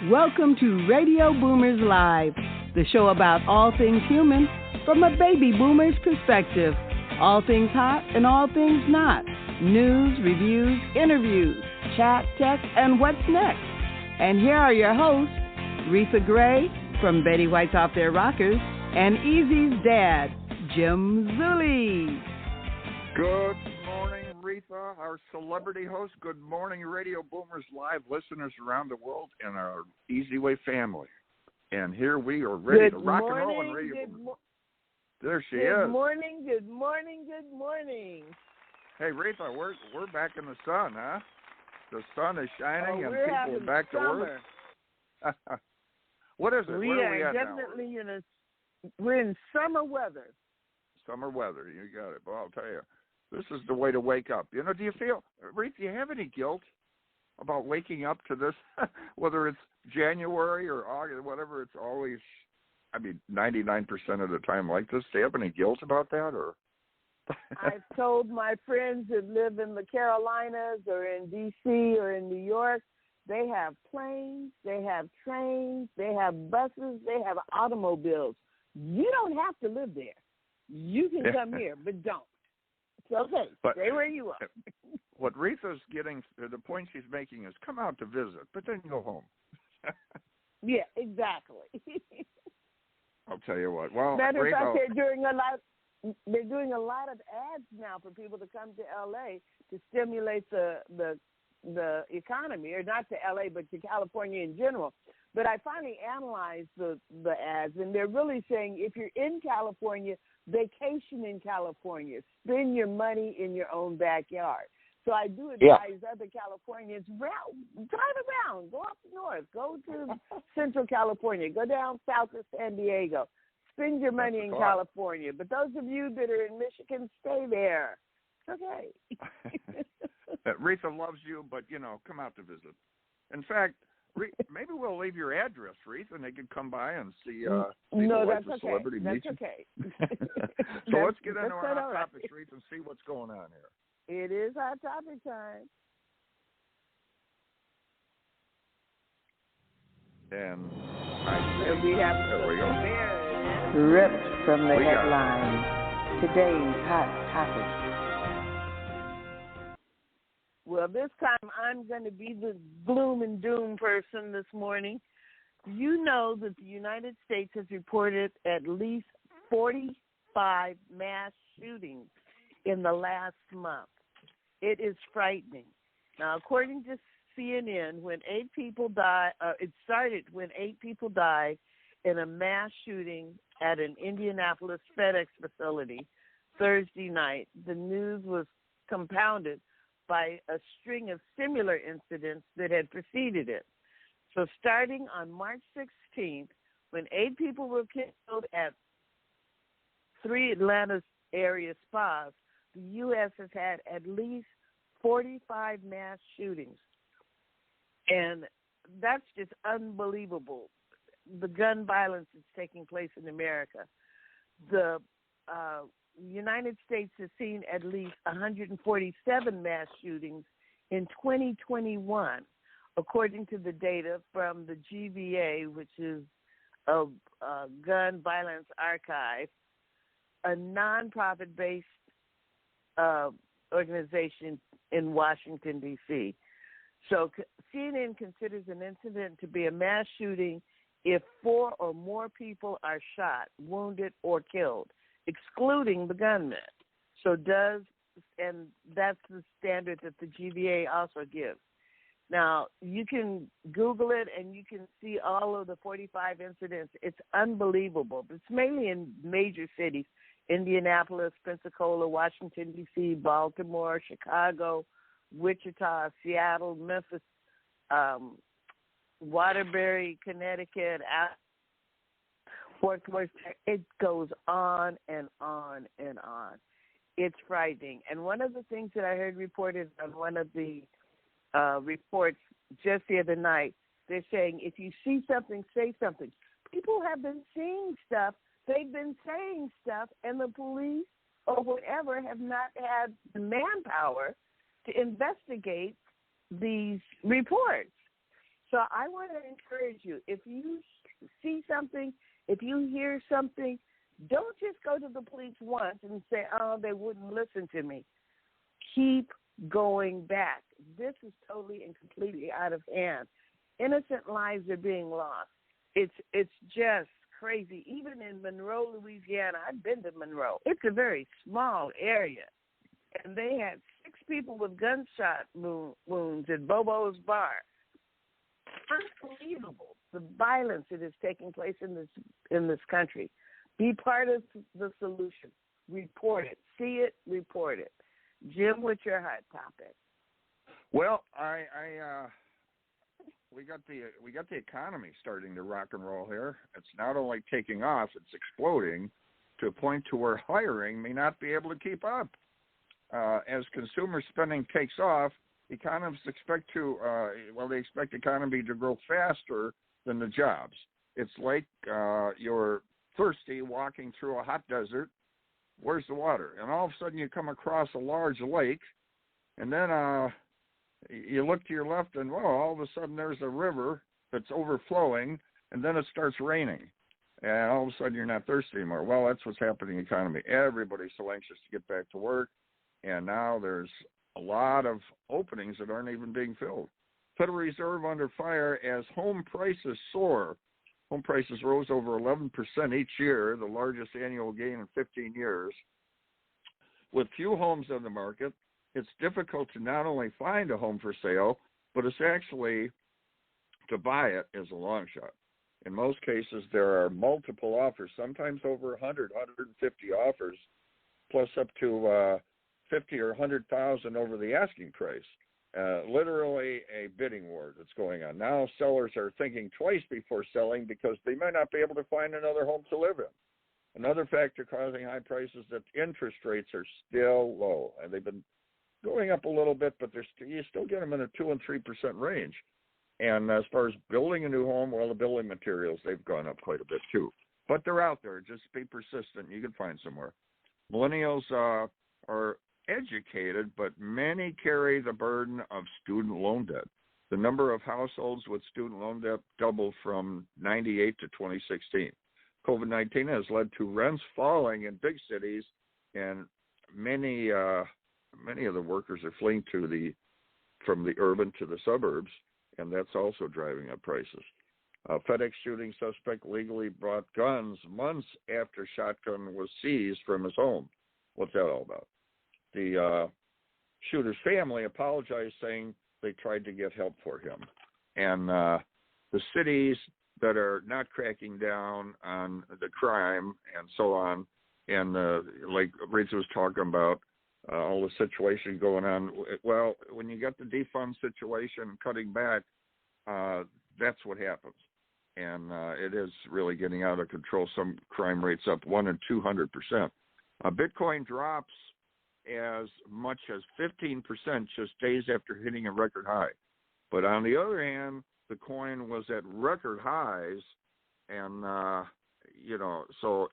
Welcome to Radio Boomers Live, the show about all things human from a baby boomer's perspective. All things hot and all things not. News, reviews, interviews, chat, tech, and what's next. And here are your hosts, Reatha Gray from Betty White's Off Their Rockers and Easy's dad, Jim Zuley. Good morning, Reatha, our celebrity host. Good morning, Radio Boomers Live listeners around the world and our EZWAY family. And here we are ready to rock and roll on Radio Boomers. There she is. Good morning, good morning, good morning. Hey, Reatha, we're back in the sun, huh? The sun is shining and we're people are back summer. to work. What is it? We Where are we at definitely we're in summer weather. Summer weather, you got it. Well, I'll tell you, this is the way to wake up. You know, do you feel, Reatha, do you have any guilt about waking up to this, whether it's January or August, whatever, it's always, 99% of the time like this. Do you have any guilt about that? Or I've told my friends that live in the Carolinas or in D.C. or in New York, they have planes, they have trains, they have buses, they have automobiles. You don't have to live there. You can come here, but don't. It's okay. Stay where you are. What Reatha's getting, the point she's making is come out to visit, but then go home. Yeah, exactly. I'll tell you what. Well, matter of fact, they're doing a lot of ads now for people to come to L.A. to stimulate the economy, or not to L.A., but to California in general. But I finally analyzed the ads, and they're really saying if you're in California, vacation in California, spend your money in your own backyard. So I do advise other Californians, drive around, go up north, go to Central California, go down south to San Diego, spend your money in California. But those of you that are in Michigan, stay there. Okay. Reatha loves you, but, come out to visit. In fact, maybe we'll leave your address, Reatha, and they can come by and see. No, that's okay. Celebrity That's meeting. okay. So let's get into our hot topics, Reatha, and see what's going on here. It is hot topic time. And we have there we go. Ripped from the headlines. Today's hot topic. Well, this time I'm going to be the gloom and doom person this morning. You know that the United States has reported at least 45 mass shootings in the last month. It is frightening. Now, according to CNN, it started when 8 people died in a mass shooting at an Indianapolis FedEx facility Thursday night. The news was compounded by a string of similar incidents that had preceded it. So starting on March 16th, when 8 people were killed at 3 Atlanta area spas, the U.S. has had at least 45 mass shootings. And that's just unbelievable, the gun violence that's taking place in America. The United States has seen at least 147 mass shootings in 2021, according to the data from the GVA, which is a gun violence archive, a nonprofit-based organization in Washington, D.C. So CNN considers an incident to be a mass shooting if 4 or more people are shot, wounded, or killed, excluding the gunman. And that's the standard that the GVA also gives. Now, you can Google it and you can see all of the 45 incidents. It's unbelievable. It's mainly in major cities: Indianapolis, Pensacola, Washington, D.C., Baltimore, Chicago, Wichita, Seattle, Memphis, Waterbury, Connecticut, Fort Worth. It goes on and on and on. It's frightening. And one of the things that I heard reported on one of the reports just the other night, they're saying if you see something, say something. People have been seeing stuff. They've been saying stuff, and the police or whatever have not had the manpower to investigate these reports. So I want to encourage you, if you see something, if you hear something, don't just go to the police once and say, oh, they wouldn't listen to me. Keep going back. This is totally and completely out of hand. Innocent lives are being lost. It's just crazy. Even in Monroe, Louisiana, I've been to Monroe. It's a very small area. And they had 6 people with gunshot wounds at Bobo's Bar. Unbelievable, the violence that is taking place in this country. Be part of the solution. Report it. See it, report it. Jim, what's your hot topic? Well, we got the economy starting to rock and roll here. It's not only taking off, it's exploding to a point to where hiring may not be able to keep up. As consumer spending takes off, economists expect they expect the economy to grow faster than the jobs. It's like you're thirsty walking through a hot desert. Where's the water? And all of a sudden you come across a large lake, and then you look to your left, and all of a sudden there's a river that's overflowing, and then it starts raining. And all of a sudden you're not thirsty anymore. Well, that's what's happening in the economy. Everybody's so anxious to get back to work, and now there's a lot of openings that aren't even being filled. Federal Reserve under fire as home prices soar. Home prices rose over 11% each year, the largest annual gain in 15 years. With few homes on the market, it's difficult to not only find a home for sale, but it's actually to buy it is a long shot. In most cases, there are multiple offers, sometimes over 100, 150 offers, plus up to 50 or 100,000 over the asking price. Literally a bidding war that's going on. Now sellers are thinking twice before selling because they might not be able to find another home to live in. Another factor causing high prices is that interest rates are still low. And they've been going up a little bit, but you still get them in a 2 and 3% range. And as far as building a new home, well, the building materials, they've gone up quite a bit too. But they're out there. Just be persistent. You can find somewhere. Millennials are educated, but many carry the burden of student loan debt. The number of households with student loan debt doubled from 98 to 2016. COVID-19 has led to rents falling in big cities, and many of the workers are fleeing from the urban to the suburbs, and that's also driving up prices. FedEx shooting suspect legally brought guns months after shotgun was seized from his home. What's that all about? The shooter's family apologized, saying they tried to get help for him. And the cities that are not cracking down on the crime and so on, and like Reatha was talking about, all the situation going on. Well, when you get the defund situation cutting back, that's what happens. And it is really getting out of control. Some crime rates up 100% and 200%. Bitcoin drops as much as 15% just days after hitting a record high. But on the other hand, the coin was at record highs, and, so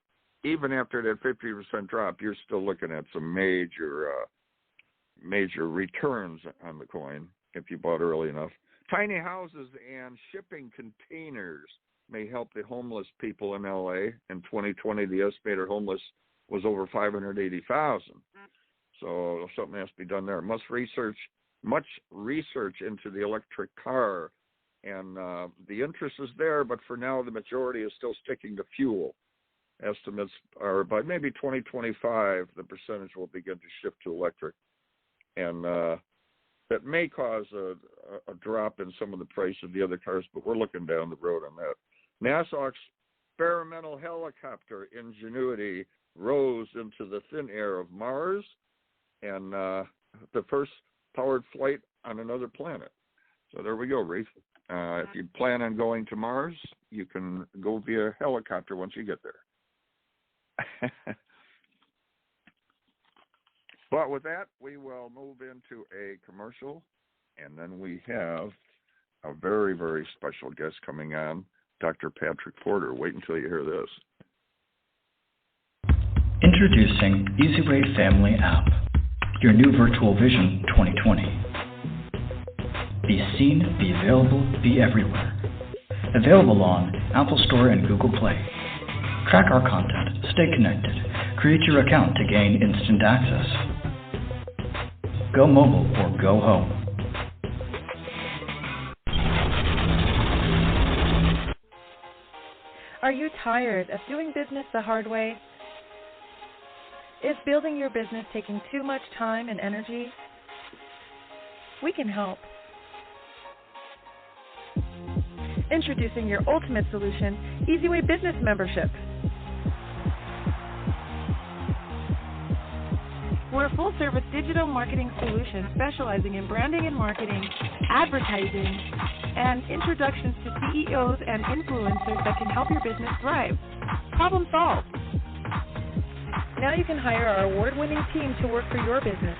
even after that 50% drop, you're still looking at some major returns on the coin if you bought early enough. Tiny houses and shipping containers may help the homeless people in L.A. In 2020, the estimated homeless was over 580,000. So something has to be done there. Much research into the electric car, and the interest is there, but for now the majority is still sticking to fuel. Estimates are by maybe 2025 the percentage will begin to shift to electric, and that may cause a drop in some of the price of the other cars, but we're looking down the road on that. NASA experimental helicopter Ingenuity rose into the thin air of Mars, and the first powered flight on another planet. So there we go, Reatha. If you plan on going to Mars, you can go via helicopter once you get there. But with that, we will move into a commercial, and then we have a very, very special guest coming on, Dr. Patrick Porter. Wait until you hear this. Introducing EZWAY Family App, your new virtual vision 2020. Be seen, be available, be everywhere. Available on Apple Store and Google Play. Track our content, stay connected, create your account to gain instant access. Go mobile or go home. Are you tired of doing business the hard way? Is building your business taking too much time and energy? We can help. Introducing your ultimate solution, EZWAY Business Membership. We're a full-service digital marketing solution specializing in branding and marketing, advertising, and introductions to CEOs and influencers that can help your business thrive. Problem solved. Now you can hire our award-winning team to work for your business.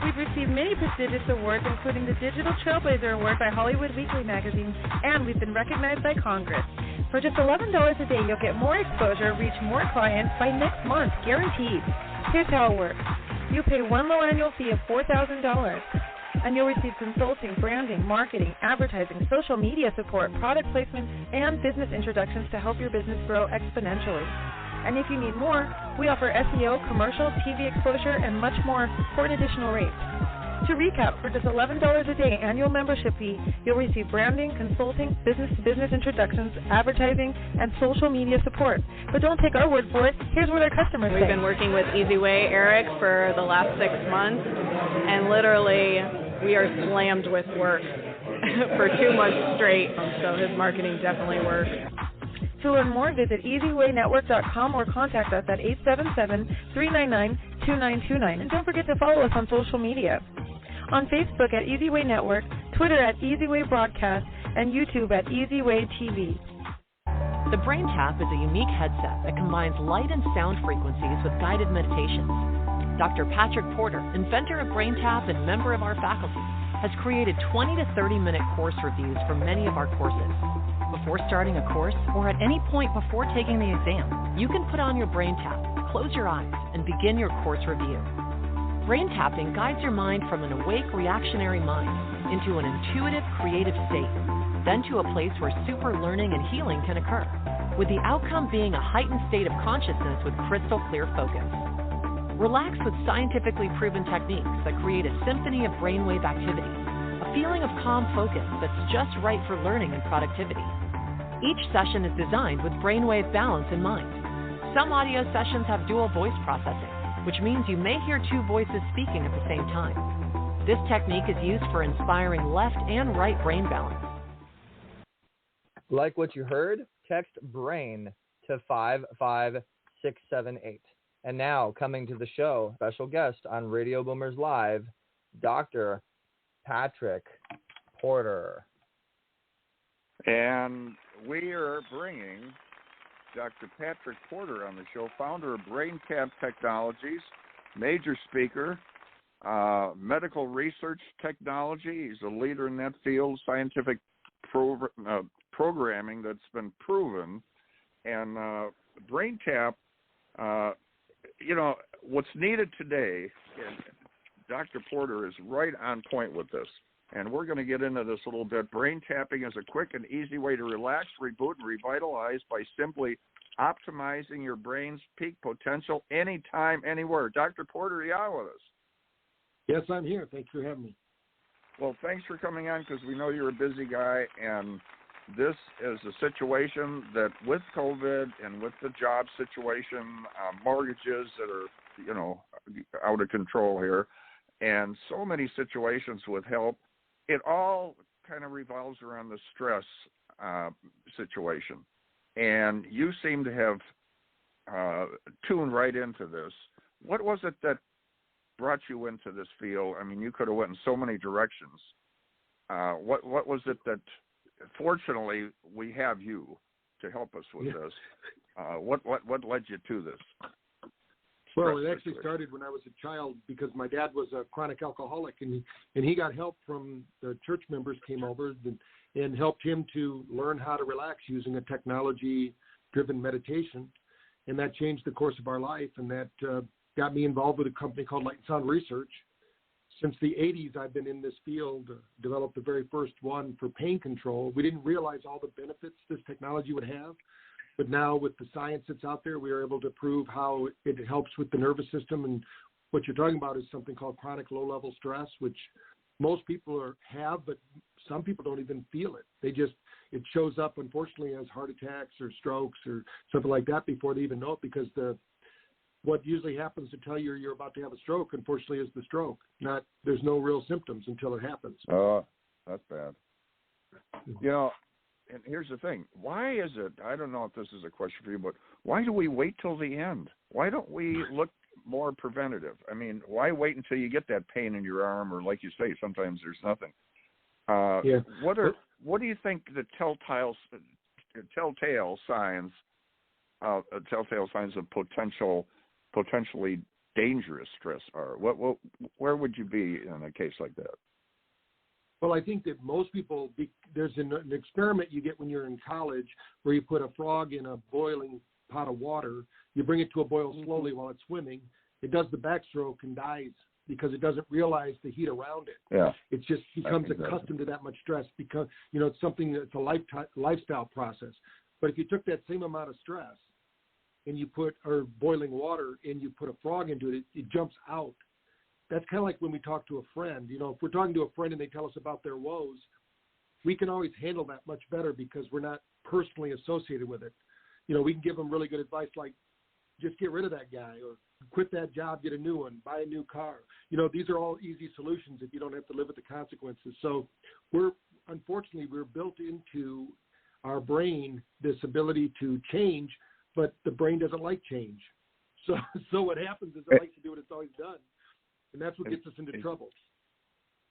We've received many prestigious awards, including the Digital Trailblazer Award by Hollywood Weekly magazine, and we've been recognized by Congress. For just $11 a day, you'll get more exposure, reach more clients by next month, guaranteed. Here's how it works. You pay one low annual fee of $4,000, and you'll receive consulting, branding, marketing, advertising, social media support, product placement, and business introductions to help your business grow exponentially. And if you need more, we offer SEO, commercial, TV exposure, and much more for an additional rate. To recap, for just $11 a day annual membership fee, you'll receive branding, consulting, business-to-business introductions, advertising, and social media support. But don't take our word for it. Here's what our customers say. We've been working with EZWAY, Eric, for the last 6 months, and literally we are slammed with work for 2 months straight, so his marketing definitely works. To learn more, visit EZWayNetwork.com or contact us at 877-399-2929. And don't forget to follow us on social media. On Facebook at EZWay Network, Twitter at EZWay Broadcast, and YouTube at EZWay TV. The BrainTap is a unique headset that combines light and sound frequencies with guided meditations. Dr. Patrick Porter, inventor of BrainTap and member of our faculty, has created 20 to 30-minute course reviews for many of our courses. Before starting a course, or at any point before taking the exam, you can put on your BrainTap, close your eyes, and begin your course review. BrainTapping guides your mind from an awake, reactionary mind into an intuitive, creative state, then to a place where super learning and healing can occur, with the outcome being a heightened state of consciousness with crystal clear focus. Relax with scientifically proven techniques that create a symphony of brainwave activity, a feeling of calm focus that's just right for learning and productivity. Each session is designed with brainwave balance in mind. Some audio sessions have dual voice processing, which means you may hear 2 voices speaking at the same time. This technique is used for inspiring left and right brain balance. Like what you heard? Text BRAIN to 55678. And now, coming to the show, special guest on Radio Boomers Live, Dr. Patrick Porter. And we are bringing Dr. Patrick Porter on the show, founder of BrainTap Technologies, major speaker, medical research technology. He's a leader in that field, scientific programming that's been proven. And BrainTap, what's needed today, and Dr. Porter is right on point with this. And we're going to get into this a little bit. Brain tapping is a quick and easy way to relax, reboot, and revitalize by simply optimizing your brain's peak potential anytime, anywhere. Dr. Porter, are you on with us? Yes, I'm here. Thanks for having me. Well, thanks for coming on because we know you're a busy guy, and this is a situation that with COVID and with the job situation, mortgages that are, out of control here, and so many situations with help, it all kind of revolves around the stress situation. And you seem to have tuned right into this. What was it that brought you into this field? I mean, you could have went in so many directions. What was it that, fortunately, we have you to help us with this. What led you to this? Well, it actually started when I was a child because my dad was a chronic alcoholic, and he got help from the church members came over and helped him to learn how to relax using a technology-driven meditation, and that changed the course of our life, and that got me involved with a company called Light and Sound Research. since the 80s, I've been in this field, developed the very first one for pain control. We didn't realize all the benefits this technology would have. But now with the science that's out there, we are able to prove how it helps with the nervous system. And what you're talking about is something called chronic low-level stress, which most people have, but some people don't even feel it. It shows up, unfortunately, as heart attacks or strokes or something like that before they even know it, because what usually happens to tell you you're about to have a stroke, unfortunately, is the stroke. There's no real symptoms until it happens. Oh, that's bad. You know, and here's the thing. Why is it, I don't know if this is a question for you, but why do we wait till the end? Why don't we look more preventative? I mean, why wait until you get that pain in your arm, or like you say, sometimes there's nothing? What do you think the telltale signs of potentially dangerous stress are? Where would you be in a case like that? Well, I think that most people, there's an experiment you get when you're in college where you put a frog in a boiling pot of water, you bring it to a boil slowly while it's swimming, it does the backstroke and dies because it doesn't realize the heat around it. Yeah. It just becomes accustomed to that much stress because, it's something that's a lifestyle process. But if you took that same amount of stress and you put boiling water and you put a frog into it, it jumps out. That's kind of like when we talk to a friend. If we're talking to a friend and they tell us about their woes, we can always handle that much better because we're not personally associated with it. We can give them really good advice like, just get rid of that guy, or quit that job, get a new one, buy a new car. These are all easy solutions if you don't have to live with the consequences. So we're built into our brain this ability to change, but the brain doesn't like change. So what happens is it likes to do what it's always done. And that's what gets us into trouble.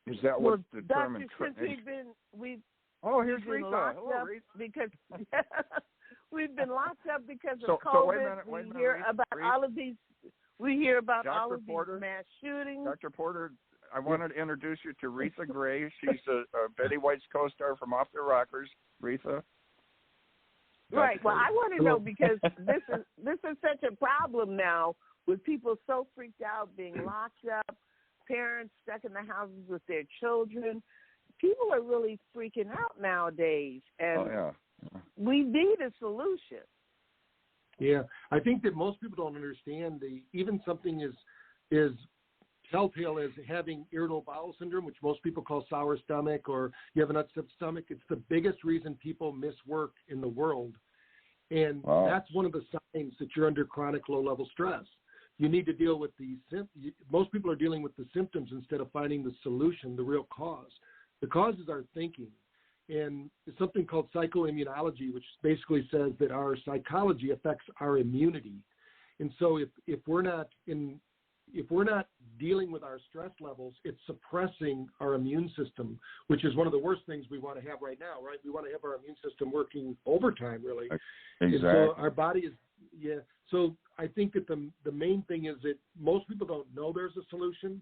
Is that what determines? Doctor, since here's Here's Reatha. Hello, Reatha. Because we've been locked up because of COVID. We hear about all of these mass shootings. Dr. Porter, I wanted to introduce you to Reatha Gray. She's a Betty White's co-star from Off the Rockers. Reatha. Right. Well, I want to know, because this is such a problem now, with people so freaked out, being locked up, parents stuck in the houses with their children. People are really freaking out nowadays, and we need a solution. Yeah, I think that most people don't understand even something is telltale as having irritable bowel syndrome, which most people call sour stomach, or you have an upset stomach. It's the biggest reason people miss work in the world, and that's one of the signs that you're under chronic low-level stress. You need to deal with most people are dealing with the symptoms instead of finding the solution, the real cause. The cause is our thinking. And it's something called psychoimmunology, which basically says that our psychology affects our immunity. And so if we're not dealing with our stress levels, it's suppressing our immune system, which is one of the worst things we want to have right now, right? We want to have our immune system working overtime, really. Exactly. And so our body is, So I think that the main thing is that most people don't know there's a solution.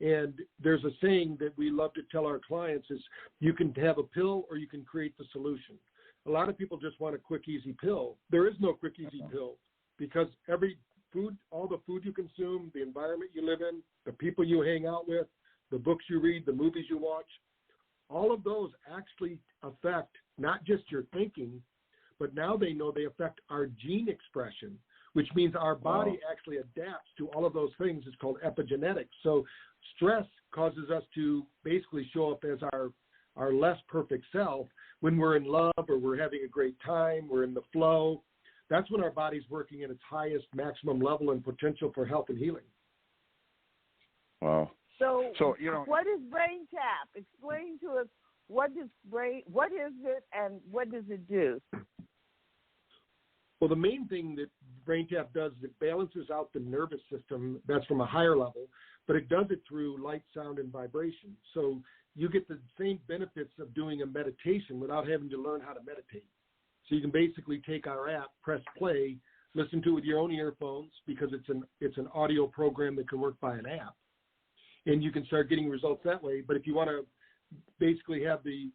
And there's a saying that we love to tell our clients is, you can have a pill or you can create the solution. A lot of people just want a quick, easy pill. There is no quick, easy pill, because all the food you consume, the environment you live in, the people you hang out with, the books you read, the movies you watch, all of those actually affect not just your thinking, but now they know they affect our gene expression, which means our body actually adapts to all of those things. It's called epigenetics. So stress causes us to basically show up as our less perfect self when we're in love or we're having a great time, we're in the flow. That's when our body's working at its highest maximum level and potential for health and healing. Wow. So what is BrainTap? Explain to us what is it and what does it do? Well, the main thing that BrainTap does is it balances out the nervous system. That's from a higher level, but it does it through light, sound, and vibration. So you get the same benefits of doing a meditation without having to learn how to meditate. So you can basically take our app, press play, listen to it with your own earphones, because it's an audio program that can work by an app, and you can start getting results that way. But if you want to basically have the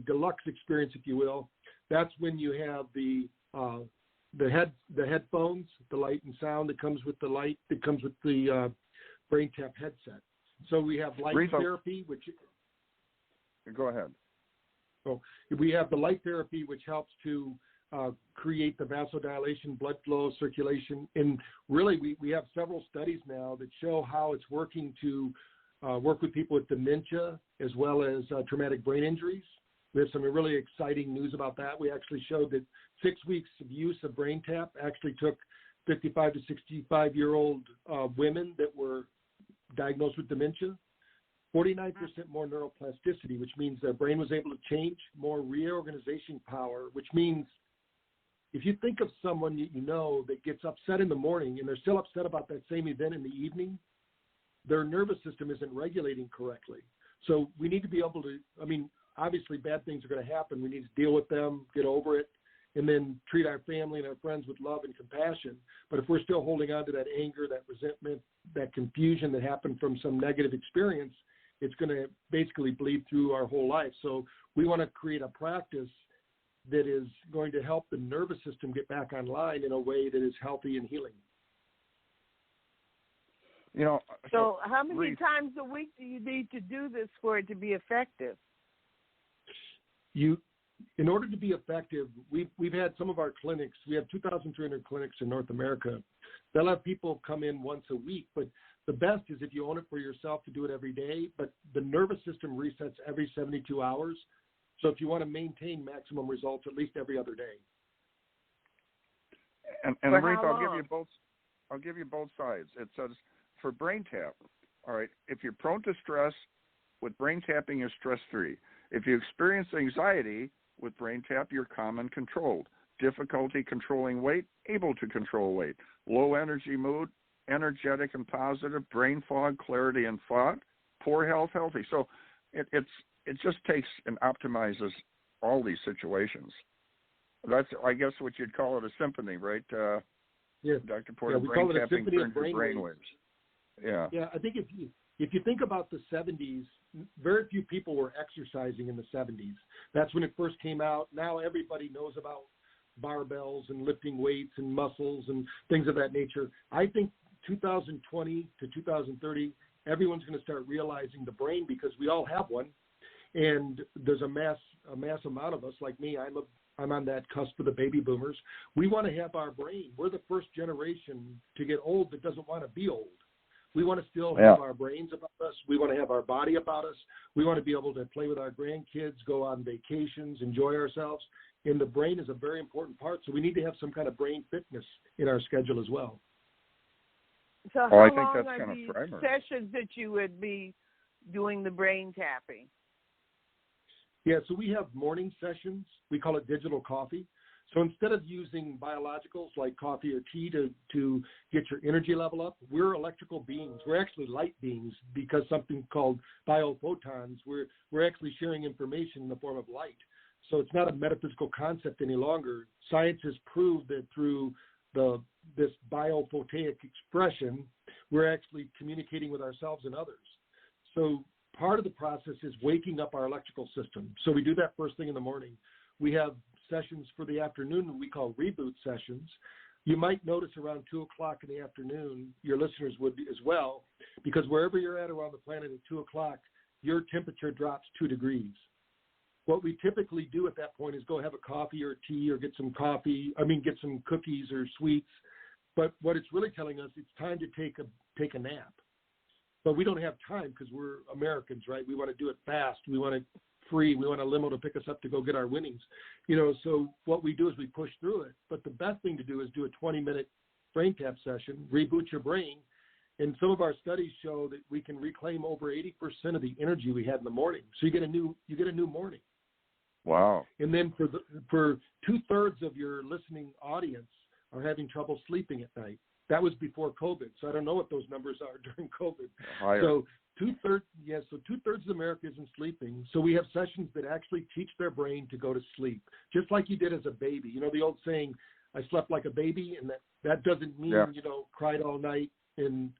deluxe experience, if you will, that's when you have the headphones, the light and sound that comes with the light, that comes with the BrainTap headset. So we have light therapy, which... Go ahead. So we have the light therapy, which helps to create the vasodilation, blood flow, circulation. And really, we have several studies now that show how it's working to work with people with dementia as well as traumatic brain injuries. We have some really exciting news about that. We actually showed that 6 weeks of use of BrainTap actually took 55 to 65-year-old women that were diagnosed with dementia 49% more neuroplasticity, which means their brain was able to change, more reorganization power, which means if you think of someone you know that gets upset in the morning and they're still upset about that same event in the evening, their nervous system isn't regulating correctly. So we need to be able to, obviously bad things are going to happen. We need to deal with them, get over it, and then treat our family and our friends with love and compassion. But if we're still holding on to that anger, that resentment, that confusion that happened from some negative experience, it's going to basically bleed through our whole life. So we want to create a practice that is going to help the nervous system get back online in a way that is healthy and healing. So how many times a week do you need to do this for it to be effective? In order to be effective, we've had some of our clinics. We have 2,300 clinics in North America. They'll have people come in once a week, but the best is if you own it for yourself to do it every day. But the nervous system resets every 72 hours. So if you want to maintain maximum results, at least every other day. And Reatha, I'll give you both sides. It says for BrainTap, all right, if you're prone to stress, with BrainTapping is stress-free. If you experience anxiety, with BrainTap, you're calm and controlled. Difficulty controlling weight, able to control weight. Low energy mood, energetic and positive. Brain fog, clarity and thought. Poor health, healthy. So it just takes and optimizes all these situations. That's, I guess, what you'd call it a symphony, right? Yes. Dr. Porter, we call it a symphony of brain waves. Yeah. Yeah, I think if you think about the 70s, very few people were exercising in the 70s. That's when it first came out. Now everybody knows about barbells and lifting weights and muscles and things of that nature. I think 2020 to 2030, everyone's going to start realizing the brain, because we all have one, and there's a mass amount of us, like me. I'm on that cusp of the baby boomers. We want to have our brain. We're the first generation to get old that doesn't want to be old. We want to still have our brains about us. We want to have our body about us. We want to be able to play with our grandkids, go on vacations, enjoy ourselves. And the brain is a very important part. So we need to have some kind of brain fitness in our schedule as well. So how long are these sessions that you would be doing the brain tapping? Yeah, so we have morning sessions. We call it digital coffee. So instead of using biologicals like coffee or tea to get your energy level up, we're electrical beings. We're actually light beings, because something called biophotons, we're actually sharing information in the form of light. So it's not a metaphysical concept any longer. Science has proved that through this biophotic expression, we're actually communicating with ourselves and others. So part of the process is waking up our electrical system. So we do that first thing in the morning. We have sessions for the afternoon we call Reboot Sessions. You might notice around 2 o'clock in the afternoon, your listeners would be as well, because wherever you're at around the planet at 2 o'clock, your temperature drops 2 degrees. What we typically do at that point is go have a coffee or tea, or get some cookies or sweets. But what it's really telling us, it's time to take a nap. But we don't have time, because we're Americans, right? We want to do it fast. We want it free. We want a limo to pick us up to go get our winnings. So what we do is we push through it. But the best thing to do is do a 20-minute BrainTap session, reboot your brain. And some of our studies show that we can reclaim over 80% of the energy we had in the morning. So you get a new morning. Wow. And then for 2/3 of your listening audience are having trouble sleeping at night. That was before COVID, so I don't know what those numbers are during COVID. Higher. So 2/3 of America isn't sleeping. So we have sessions that actually teach their brain to go to sleep, just like you did as a baby. The old saying, "I slept like a baby," and that doesn't mean cried all night and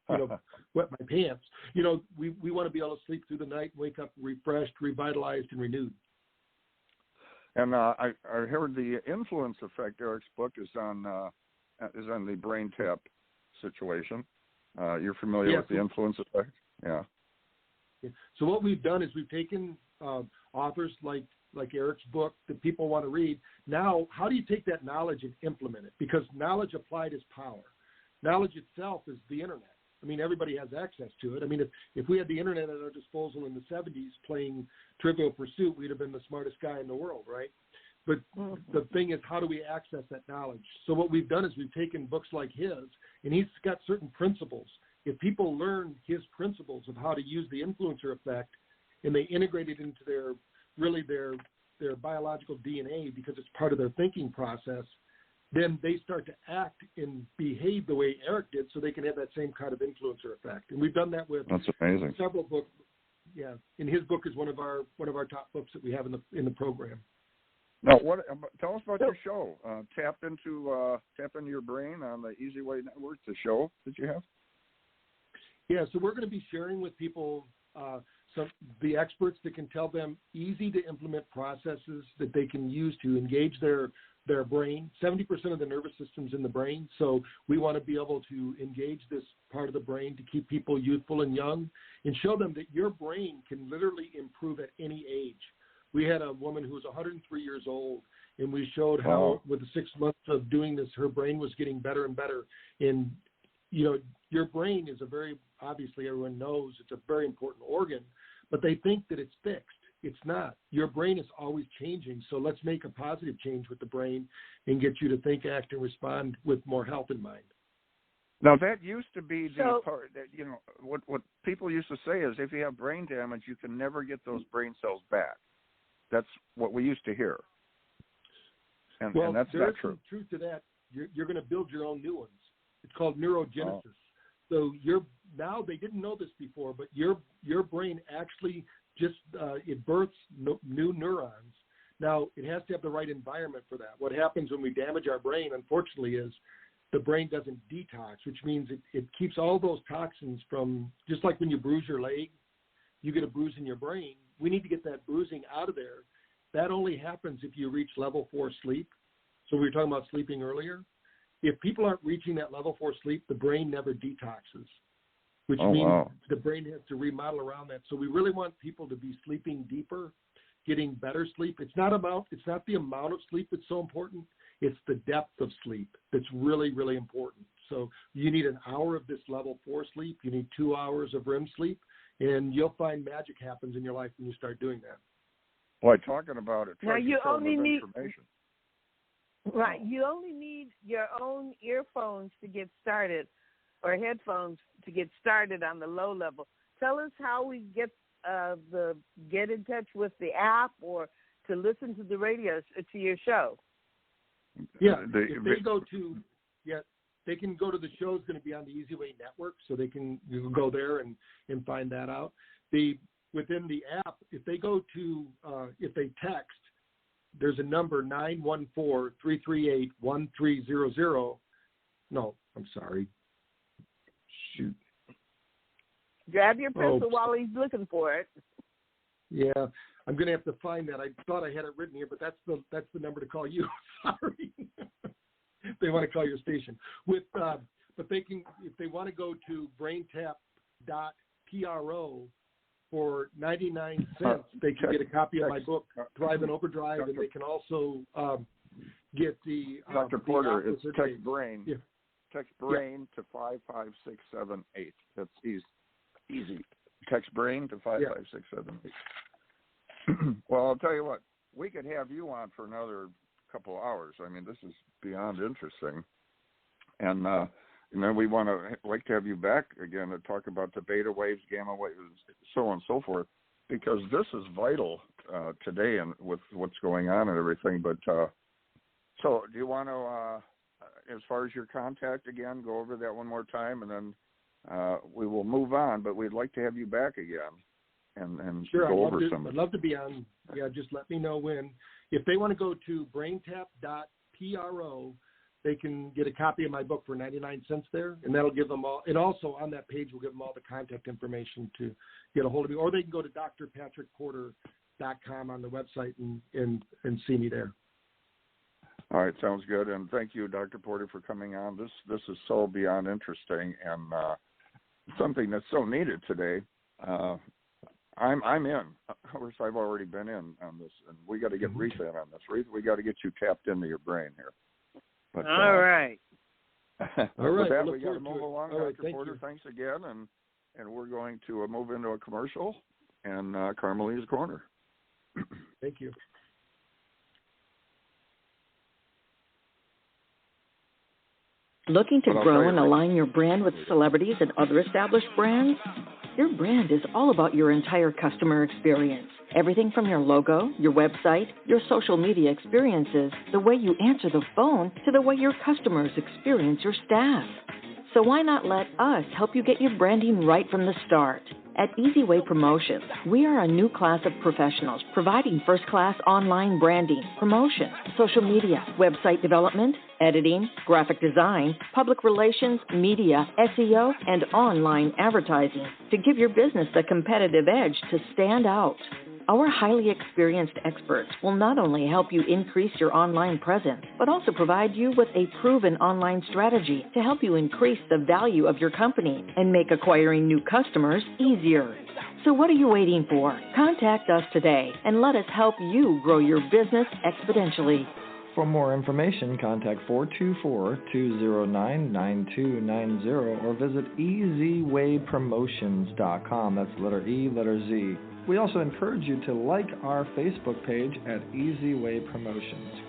wet my pants. We want to be able to sleep through the night, wake up refreshed, revitalized, and renewed. And I heard the influence effect. Eric's book is on the BrainTap situation. You're familiar with the influence effect? Yeah. So what we've done is we've taken authors like Eric's book that people want to read. Now, how do you take that knowledge and implement it? Because knowledge applied is power. Knowledge itself is the internet. I mean, everybody has access to it. I mean, if we had the internet at our disposal in the 70s playing Trivial Pursuit, we'd have been the smartest guy in the world, right? But the thing is, how do we access that knowledge? So what we've done is we've taken books like his, and he's got certain principles. If people learn his principles of how to use the influencer effect, and they integrate it into their biological DNA because it's part of their thinking process, then they start to act and behave the way Eric did, so they can have that same kind of influencer effect. And we've done that with several books. Yeah, and his book is one of our top books that we have in the program. Now, tell us about your show. Tap into your brain on the EZWAY network. The show that you have. Yeah, so we're going to be sharing with people the experts that can tell them easy to implement processes that they can use to engage their brain. 70% of the nervous system's in the brain, so we want to be able to engage this part of the brain to keep people youthful and young and show them that your brain can literally improve at any age. We had a woman who was 103 years old, and we showed how with the 6 months of doing this, her brain was getting better and better. And, your brain is obviously everyone knows it's a very important organ, but they think that it's fixed. It's not. Your brain is always changing, so let's make a positive change with the brain and get you to think, act, and respond with more health in mind. Now, that used to be the part that, what people used to say is if you have brain damage, you can never get those brain cells back. That's what we used to hear. And that's not true. Some truth to that. You're going to build your own new ones. It's called neurogenesis. So now they didn't know this before, but your brain actually it births new neurons. Now, it has to have the right environment for that. What happens when we damage our brain, unfortunately, is the brain doesn't detox, which means it keeps all those toxins from, just like when you bruise your leg, you get a bruise in your brain. We need to get that bruising out of there. That only happens if you reach level 4 sleep. So we were talking about sleeping earlier. If people aren't reaching that level 4 sleep, the brain never detoxes, which means the brain has to remodel around that. So we really want people to be sleeping deeper, getting better sleep. It's not the amount of sleep that's so important. It's the depth of sleep that's really, really important. So you need an hour of this level 4 sleep. You need 2 hours of REM sleep, and you'll find magic happens in your life when you start doing that. Boy, talking about it. Now you only need information. Right. You only need your own earphones to get started, or headphones to get started on the low level. Tell us how we get in touch with the app or to listen to the radio to your show. Yeah, if they go to they can go to the show. It's going to be on the EZWAY network, so you can go there and find that out. Within the app, if they go to if they text, there's a number 914-338-1300. No, I'm sorry. Shoot. Grab your pencil while he's looking for it. Yeah, I'm going to have to find that. I thought I had it written here, but that's the number to call you. Sorry. They want to call your station. But they can, if they want to go to BrainTap.pro for 99 cents, they can get a copy of my book, Drive and Overdrive, and they can also get the Dr. Porter, it's text BRAIN. Yeah. Text BRAIN to 55678. That's easy. Text BRAIN to 55678. Well, I'll tell you what, we could have you on for another couple of hours. I mean, this is beyond interesting. And then we like to have you back again to talk about the beta waves, gamma waves, so on and so forth, because this is vital today and with what's going on and everything. But so do you want to, as far as your contact again, go over that one more time, and then we will move on. But we'd like to have you back again and sure, go over some. I'd love to be on. Yeah, just let me know when. If they want to go to BrainTap.pro, they can get a copy of my book for 99 cents there, and that'll give them all. And also on that page, we'll give them all the contact information to get a hold of me. Or they can go to drpatrickporter.com on the website and see me there. All right, sounds good. And thank you, Dr. Porter, for coming on. This is so beyond interesting and something that's so needed today. I'm in. Of course, I've already been in on this, and we got to get Reatha in on this. Reatha, we got to get you tapped into your brain here. But, all right. All right. With that, We'll we got to move along. All right, Dr. Porter, thanks again, and we're going to move into a commercial and Carmelita's Corner. Thank you. Looking to grow and align your brand with celebrities and other established brands? Your brand is all about your entire customer experience. Everything from your logo, your website, your social media experiences, the way you answer the phone, to the way your customers experience your staff. So why not let us help you get your branding right from the start? At EZWAY Promotions, we are a new class of professionals providing first-class online branding, promotion, social media, website development, editing, graphic design, public relations, media, SEO, and online advertising to give your business the competitive edge to stand out. Our highly experienced experts will not only help you increase your online presence, but also provide you with a proven online strategy to help you increase the value of your company and make acquiring new customers easier. So what are you waiting for? Contact us today and let us help you grow your business exponentially. For more information, contact 424-209-9290 or visit EZWayPromotions.com. That's letter E, letter Z. We also encourage you to like our Facebook page at EZWay Promotions.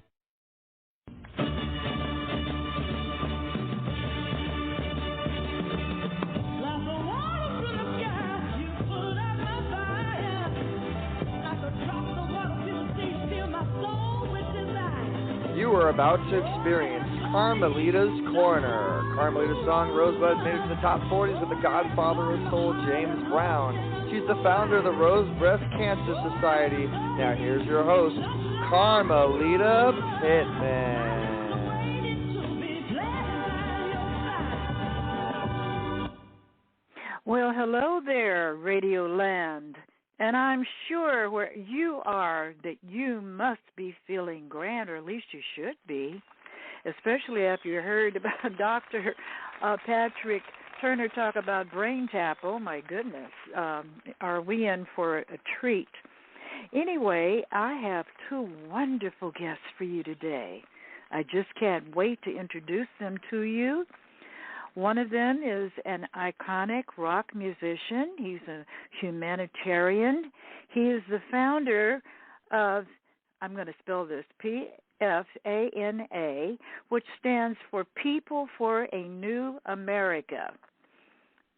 You are about to experience Carmelita's Corner. Carmelita's song Rosebud made it to the top 40s with the Godfather of Soul, James Brown. She's the founder of the Rose Breast Cancer Society. Now here's your host, Carmelita Pittman. Well, hello there, Radio Land. And I'm sure where you are that you must be feeling grand, or at least you should be, especially after you heard about Dr. Patrick Turner talk about BrainTap. Oh, my goodness. Are we in for a treat? Anyway, I have two wonderful guests for you today. I just can't wait to introduce them to you. One of them is an iconic rock musician. He's a humanitarian. He is the founder of, I'm going to spell this, PFANA, which stands for People for a New America.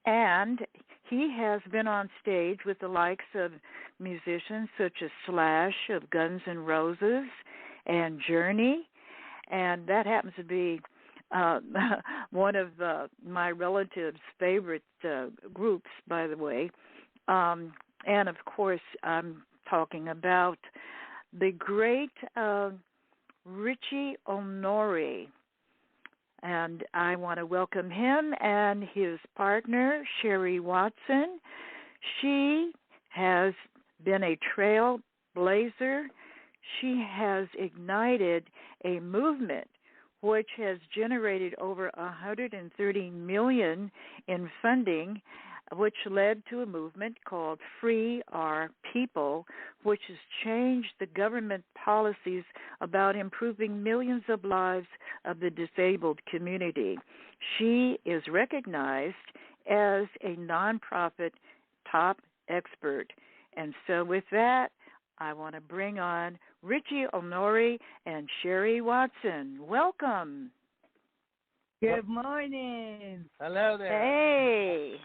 And he has been on stage with the likes of musicians such as Slash of Guns N' Roses and Journey. And that happens to be one of my relatives' favorite groups, by the way. And, of course, I'm talking about the great Richie Onori. And I want to welcome him and his partner, Sherry Watson. She has been a trailblazer. She has ignited a movement which has generated over $130 million in funding, which led to a movement called Free Our People, which has changed the government policies about improving millions of lives of the disabled community. She is recognized as a nonprofit top expert. And so with that, I want to bring on Richie Onori and Sherry Watson. Welcome. Good morning. Hello there. Hey.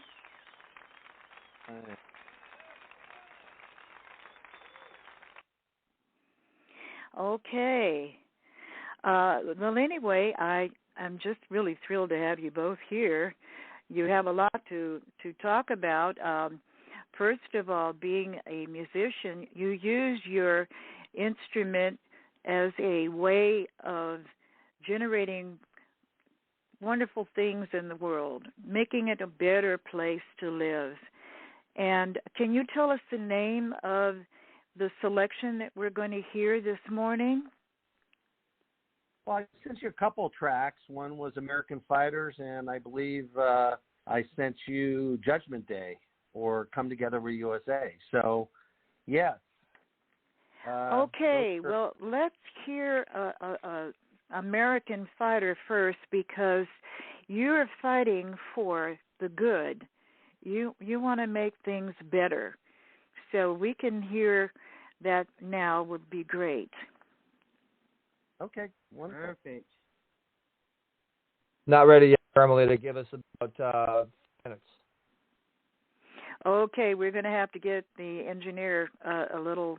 Okay. Well, anyway, I'm just really thrilled to have you both here. You have a lot to talk about. First of all, being a musician, you use your instrument as a way of generating wonderful things in the world, making it a better place to live. And can you tell us the name of the selection that we're going to hear this morning? Well, I sent you a couple tracks. One was American Fighters, and I believe I sent you Judgment Day. or Come Together We're USA. So, yes. Okay, well, let's hear a American fighter first, because you're fighting for the good. You want to make things better. So we can hear that now would be great. Okay, wonderful. Perfect. Not ready yet, Carmelita. Give us about minutes. Okay, we're going to have to get the engineer a little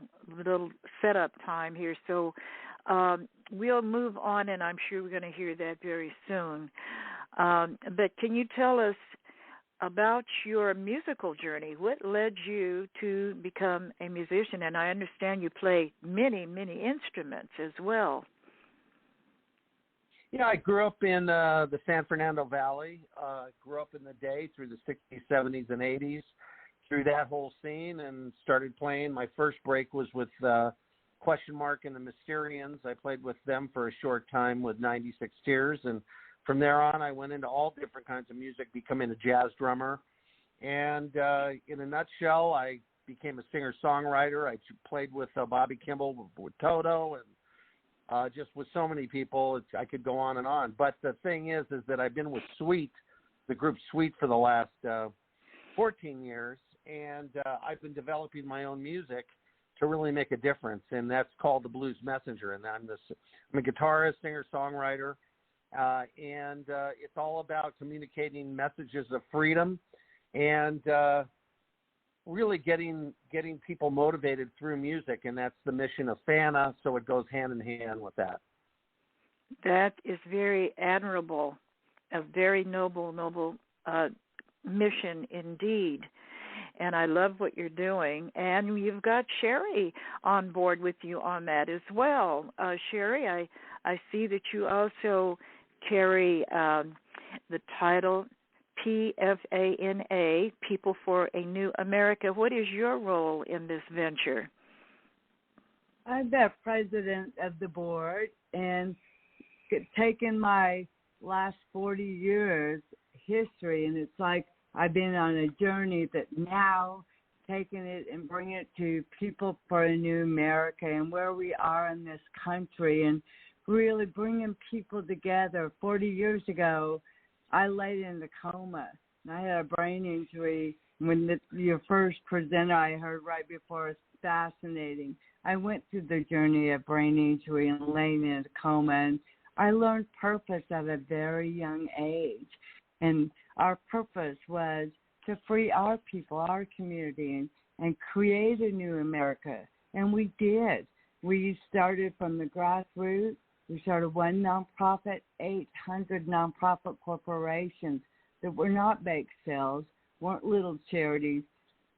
setup time here. So we'll move on, and I'm sure we're going to hear that very soon. But can you tell us about your musical journey? What led you to become a musician? And I understand you play many, many instruments as well. Yeah, I grew up in the San Fernando Valley. Grew up in the day through the 60s, 70s, and 80s, through that whole scene, and started playing. My first break was with Question Mark and the Mysterians. I played with them for a short time with 96 Tears, and from there on, I went into all different kinds of music, becoming a jazz drummer. And in a nutshell, I became a singer-songwriter. I played with Bobby Kimball, with Toto, and just with so many people, I could go on and on. But the thing is that I've been with Sweet, the group Sweet, for the last 14 years, and I've been developing my own music to really make a difference, and that's called the Blues Messenger. And I'm a guitarist, singer-songwriter, and it's all about communicating messages of freedom and really getting people motivated through music, and that's the mission of PFANA, so it goes hand in hand with that. That is very admirable, a very noble mission indeed. And I love what you're doing. And you've got Sherry on board with you on that as well. Sherry, I see that you also carry the title PFANA, People for a New America. What is your role in this venture? I'm the president of the board, and taken my last 40 years history, and it's like I've been on a journey that now taking it and bringing it to People for a New America and where we are in this country, and really bringing people together. 40 years ago, I laid in a coma, and I had a brain injury. When your first presenter I heard right before, it's fascinating. I went through the journey of brain injury and laying in a coma, and I learned purpose at a very young age. And our purpose was to free our people, our community, and create a new America. And we did. We started from the grassroots. We started one nonprofit, 800 nonprofit corporations that were not bake sales, weren't little charities.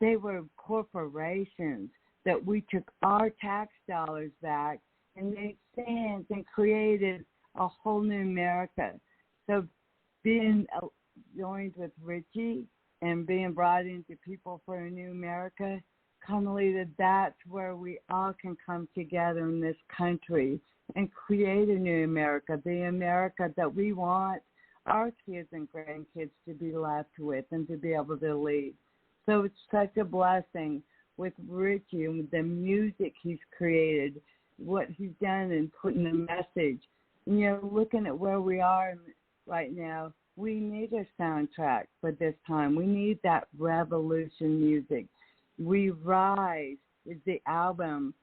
They were corporations that we took our tax dollars back and made stands and created a whole new America. So being joined with Richie and being brought into People for a New America, Carmelita, that's where we all can come together in this country and create a new America, the America that we want our kids and grandkids to be left with and to be able to lead. So it's such a blessing with Richie and with the music he's created, what he's done in putting a message. You know, looking at where we are right now, we need a soundtrack for this time. We need that revolution music. We Rise is the album,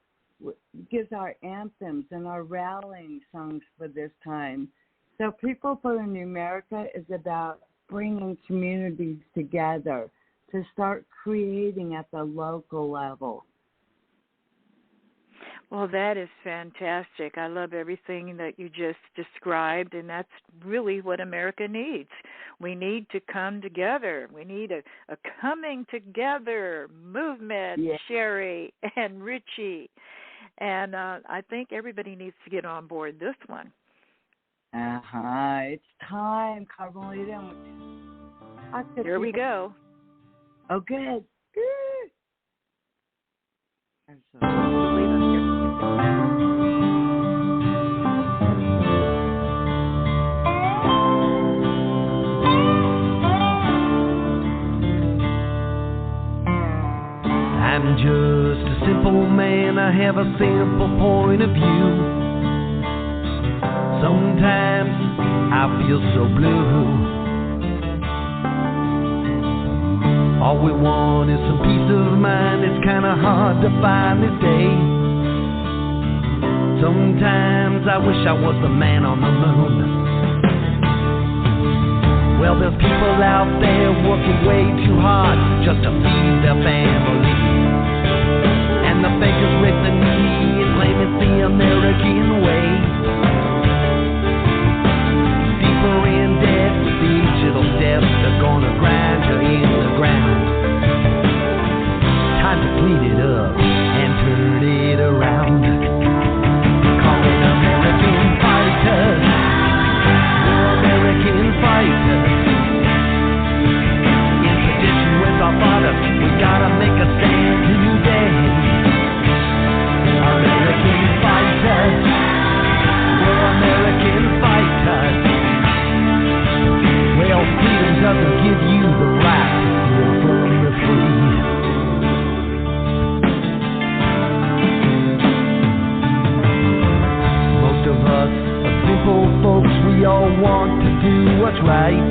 gives our anthems and our rallying songs for this time. So People for a New America is about bringing communities together to start creating at the local level. Well, that is fantastic. I love everything that you just described, and that's really what America needs. We need to come together. We need a coming together movement, yes. Sherry and Richie. And I think everybody needs to get on board this one. It's time, Carmelita. Here we go. Oh, good. Good. have a simple point of view. Sometimes I feel so blue. All we want is some peace of mind. It's kinda hard to find this day. Sometimes I wish I was the man on the moon. Well, there's people out there working way too hard just to feed their family. And the fakers with the knee and claim it's the American way. Deeper in debt with each little step, they're gonna grind you in the ground. Time to clean it up and turn it around. Calling American fighters, we're American fighters. In tradition with our fathers, we gotta make a stand today. American fighters, we're American fighters. Well, freedom doesn't give you the right to steal from the free. Most of us are simple folks, we all want to do what's right.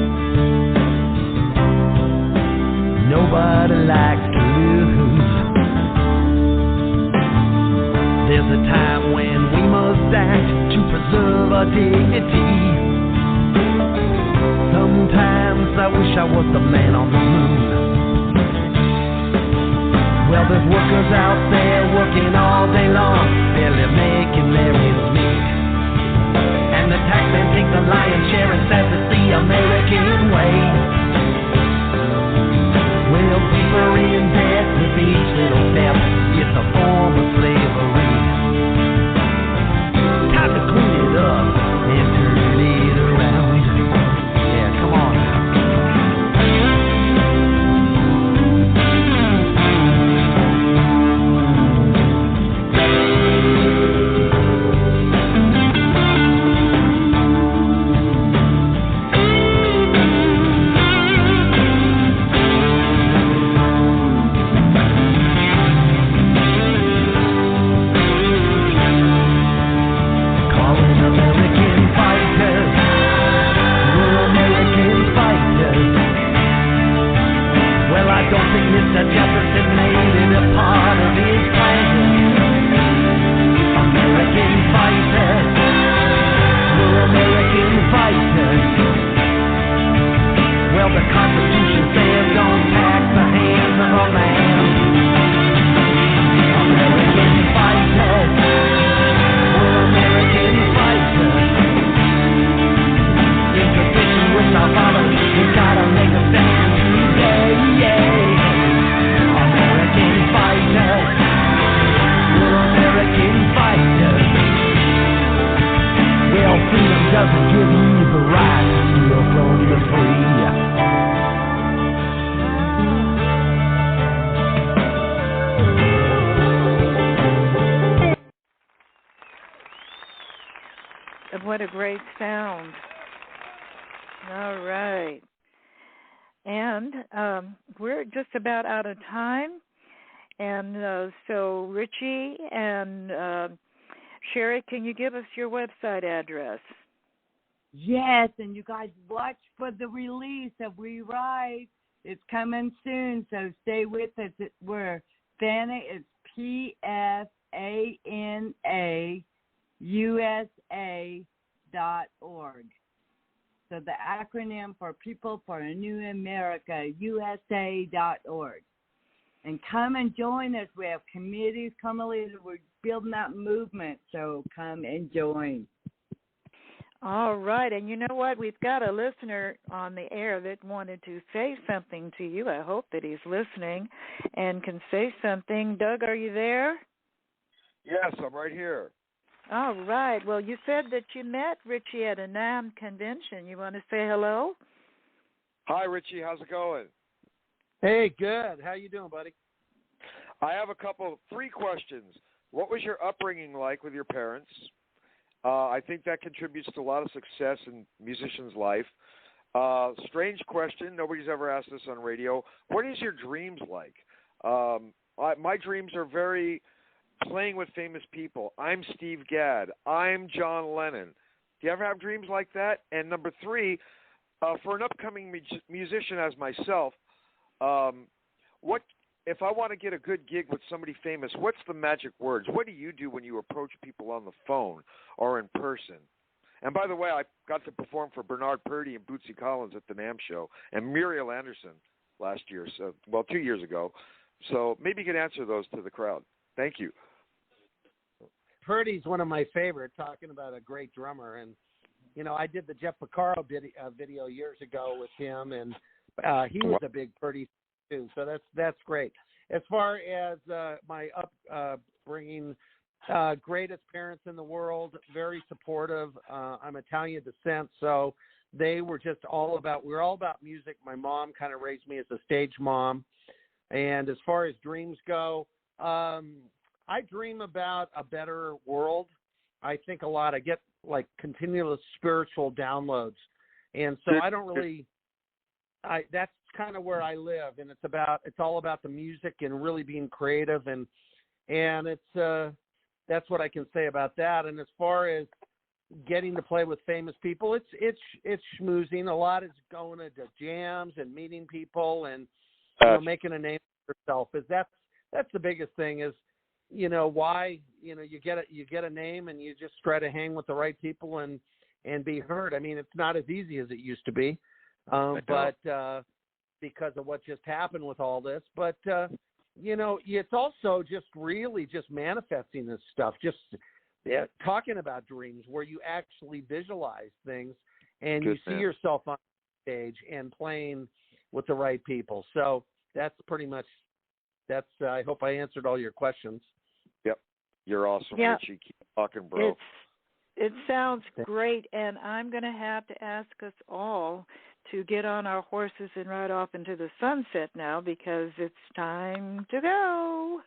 Nobody likes to lose. There's a time when we must act to preserve our dignity. Sometimes I wish I was the man on the moon. Well, there's workers out there working all day long, barely making their ends meet. And the taxman takes the lion's share and says it's the American way. Well, deeper in debt with each little step, it's a form of slavery. Time to clean it up and turn it around. Yeah, come on now. Mr. Jefferson made it a part of his plan. American fighters, we're American fighters. Well, the Constitution says don't tax the hands of a man. American fighters, we're American fighters. In tradition with our fathers, we gotta make a stand today, yeah. American fighters, we're American fighters. Well, freedom doesn't give you the right to steal from the free. What a great sound. All right. And we're just about out of time. And so Richie and Sherry, can you give us your website address? Yes, and you guys watch for the release of We Rise. It's coming soon, so stay with us. We're PFANA. It's PFANA.USA.org. So the acronym for People for a New America, USA.org. And come and join us. We have committees, Carmelita. We're building that movement, so come and join. All right. And you know what? We've got a listener on the air that wanted to say something to you. I hope that he's listening and can say something. Doug, are you there? Yes, I'm right here. All right. Well, you said that you met Richie at a NAMM convention. You want to say hello? Hi, Richie. How's it going? Hey, good. How you doing, buddy? I have three questions. What was your upbringing like with your parents? I think that contributes to a lot of success in musicians' life. Strange question. Nobody's ever asked this on radio. What is your dreams like? My dreams are very playing with famous people. I'm Steve Gadd. I'm John Lennon. Do you ever have dreams like that? And number 3, for an upcoming musician as myself, what if I want to get a good gig with somebody famous? What's the magic words? What do you do when you approach people on the phone or in person? And by the way, I got to perform for Bernard Purdie and Bootsy Collins at the NAMM show, and Muriel Anderson last year, 2 years ago. So maybe you can answer those to the crowd. Thank you. Purdie's one of my favorite, talking about a great drummer. And, I did the Jeff Porcaro video years ago with him, and he was a big Purdie too. So that's great. As far as my upbringing, greatest parents in the world, very supportive. I'm Italian descent, so they were just we're all about music. My mom kind of raised me as a stage mom. And as far as dreams go, I dream about a better world. I think a lot. I get like continuous spiritual downloads. And so I don't really, that's kind of where I live. And it's all about the music and really being creative. And it's, that's what I can say about that. And as far as getting to play with famous people, it's schmoozing. A lot is going to jams and meeting people and making a name for yourself. That's the biggest thing is, why, you get a name and you just try to hang with the right people and be heard. I mean, it's not as easy as it used to be, but because of what just happened with all this, but it's also just really just manifesting this stuff, just talking about dreams where you actually visualize things and you see yourself on stage and playing with the right people. So that's pretty much, I hope I answered all your questions. Yep. You're awesome, yeah. Richie. Keep talking, bro. It sounds great, and I'm going to have to ask us all to get on our horses and ride off into the sunset now because it's time to go.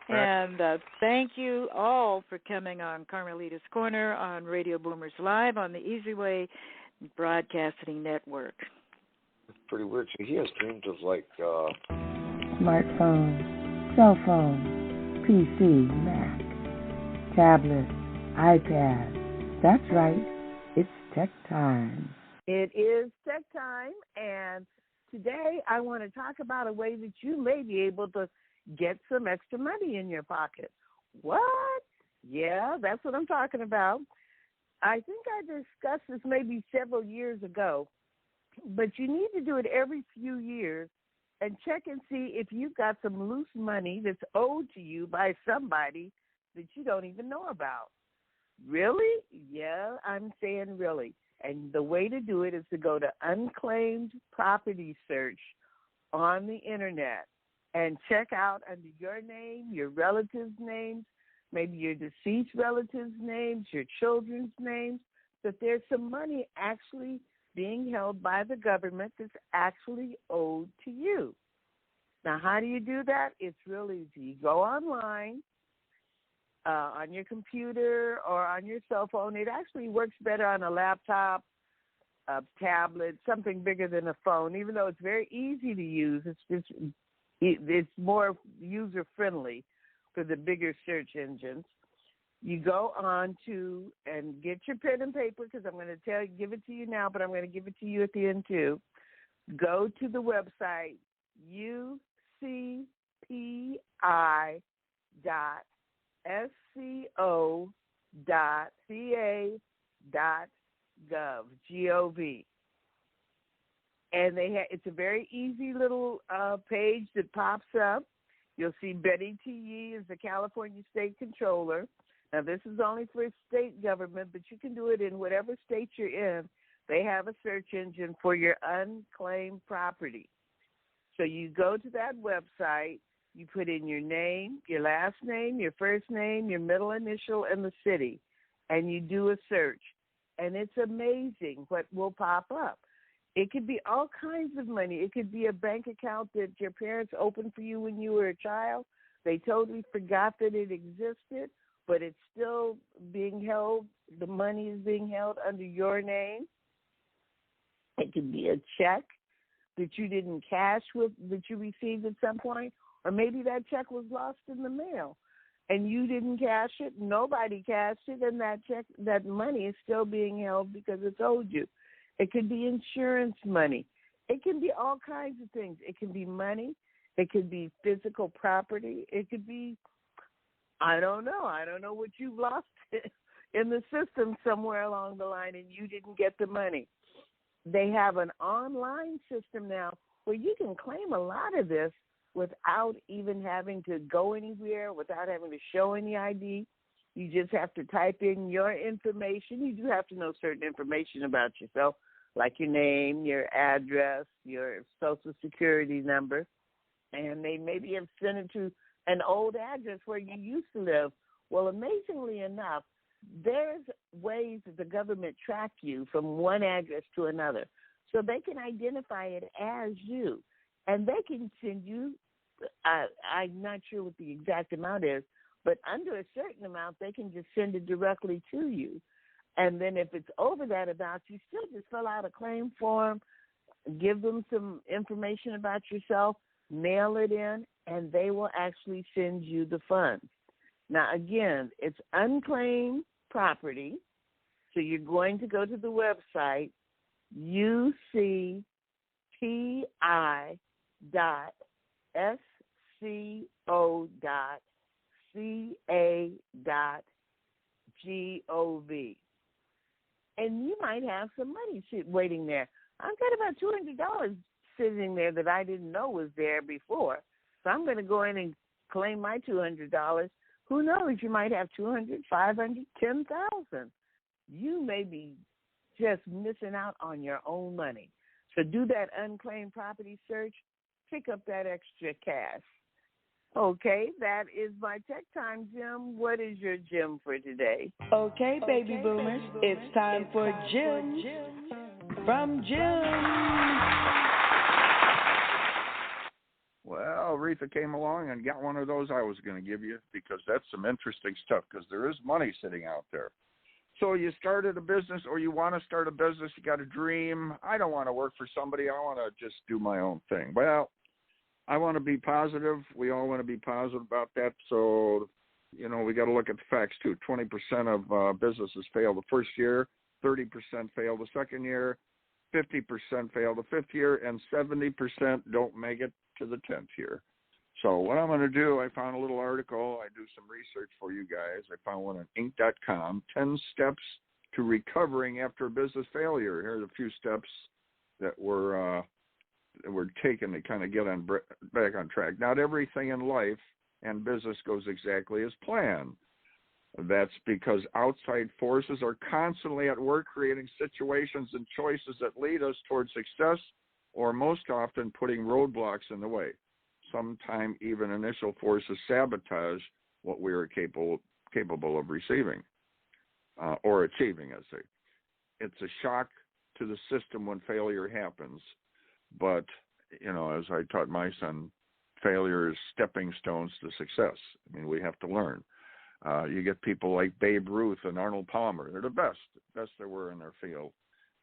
And thank you all for coming on Carmelita's Corner on Radio Boomers Live on the EZWAY Broadcasting Network. It's pretty weird. So he has dreams of like smartphone, cell phone, PC, Mac, tablet, iPad. That's right. It's tech time. It is tech time, and today I want to talk about a way that you may be able to get some extra money in your pocket. What? Yeah, that's what I'm talking about. I think I discussed this maybe several years ago, but you need to do it every few years and check and see if you've got some loose money that's owed to you by somebody that you don't even know about. Really? Yeah, I'm saying really. And the way to do it is to go to unclaimed property search on the internet and check out under your name, your relatives' names, maybe your deceased relatives' names, your children's names, that there's some money actually being held by the government that's actually owed to you. Now, how do you do that? It's real easy. You go online on your computer or on your cell phone. It actually works better on a laptop, a tablet, something bigger than a phone, even though it's very easy to use. It's more user-friendly for the bigger search engines. You go on to and get your pen and paper because I'm going to give it to you now, but I'm going to give it to you at the end too. Go to the website ucpi.sco.ca.gov, and it's a very easy little page that pops up. You'll see Betty T. Yee is the California State Controller. Now, this is only for state government, but you can do it in whatever state you're in. They have a search engine for your unclaimed property. So you go to that website, you put in your name, your last name, your first name, your middle initial, and the city, and you do a search. And it's amazing what will pop up. It could be all kinds of money. It could be a bank account that your parents opened for you when you were a child. They totally forgot that it existed, but it's still being held. The money is being held under your name. It could be a check that you didn't cash with, that you received at some point, or maybe that check was lost in the mail. and you didn't cash it, nobody cashed it, and that money is still being held because it's owed you. It could be insurance money. It can be all kinds of things. It can be money. It could be physical property. It could be, I don't know what you've lost in the system somewhere along the line and you didn't get the money. They have an online system now where you can claim a lot of this without even having to go anywhere, without having to show any ID. You just have to type in your information. You do have to know certain information about yourself, like your name, your address, your social security number, and they maybe have sent it to an old address where you used to live. Well, amazingly enough, there's ways that the government track you from one address to another. So they can identify it as you, and they can send you, I'm not sure what the exact amount is, but under a certain amount, they can just send it directly to you. And then if it's over that amount, you still just fill out a claim form, give them some information about yourself, mail it in, and they will actually send you the funds. Now, again, it's unclaimed property, so you're going to go to the website ucpi.sco.ca.gov. And you might have some money waiting there. I've got about $200 sitting there that I didn't know was there before. So I'm going to go in and claim my $200. Who knows? You might have 200, 500, 10,000. You may be just missing out on your own money. So do that unclaimed property search. Pick up that extra cash. Okay, that is my tech time, Jim. What is your gem for today? Okay, baby boomers, it's time for Jim from Jim. Well, Reatha came along and got one of those I was going to give you because that's some interesting stuff because there is money sitting out there. So you started a business or you want to start a business, you got a dream. I don't want to work for somebody. I want to just do my own thing. Well, I want to be positive. We all want to be positive about that. So, we got to look at the facts too. 20% of businesses fail the first year, 30% fail the second year, 50% fail the fifth year, and 70% don't make it to the 10th year. So what I'm going to do, I found a little article. I do some research for you guys. I found one on Inc.com, 10 steps to recovering after a business failure. Here's a few steps that were taken to kind of get back on track. Not everything in life and business goes exactly as planned. That's because outside forces are constantly at work creating situations and choices that lead us towards success or most often putting roadblocks in the way. Sometimes even initial forces sabotage what we are capable of receiving or achieving, I say. It's a shock to the system when failure happens. But, as I taught my son, failure is stepping stones to success. I mean, we have to learn. You get people like Babe Ruth and Arnold Palmer. They're the best there were in their field.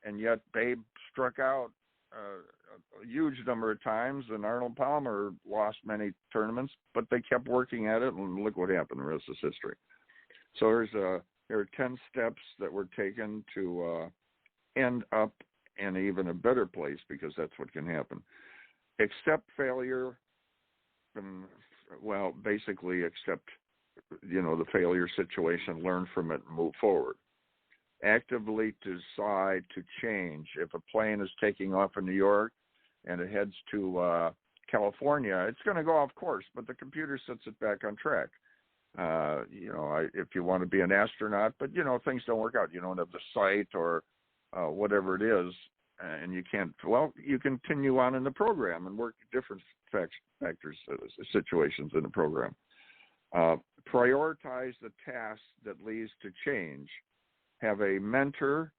And yet Babe struck out a huge number of times, and Arnold Palmer lost many tournaments, but they kept working at it, and look what happened. The rest is history. So there are 10 steps that were taken to end up in even a better place, because that's what can happen. Accept failure, basically accept, the failure situation, learn from it, and move forward. Actively decide to change. If a plane is taking off in New York and it heads to California, it's going to go off course, but the computer sets it back on track. If you want to be an astronaut, but, things don't work out. You don't have the sight or whatever it is, and you can't, you continue on in the program and work different factors, situations in the program. Prioritize the task that leads to change. Have a mentor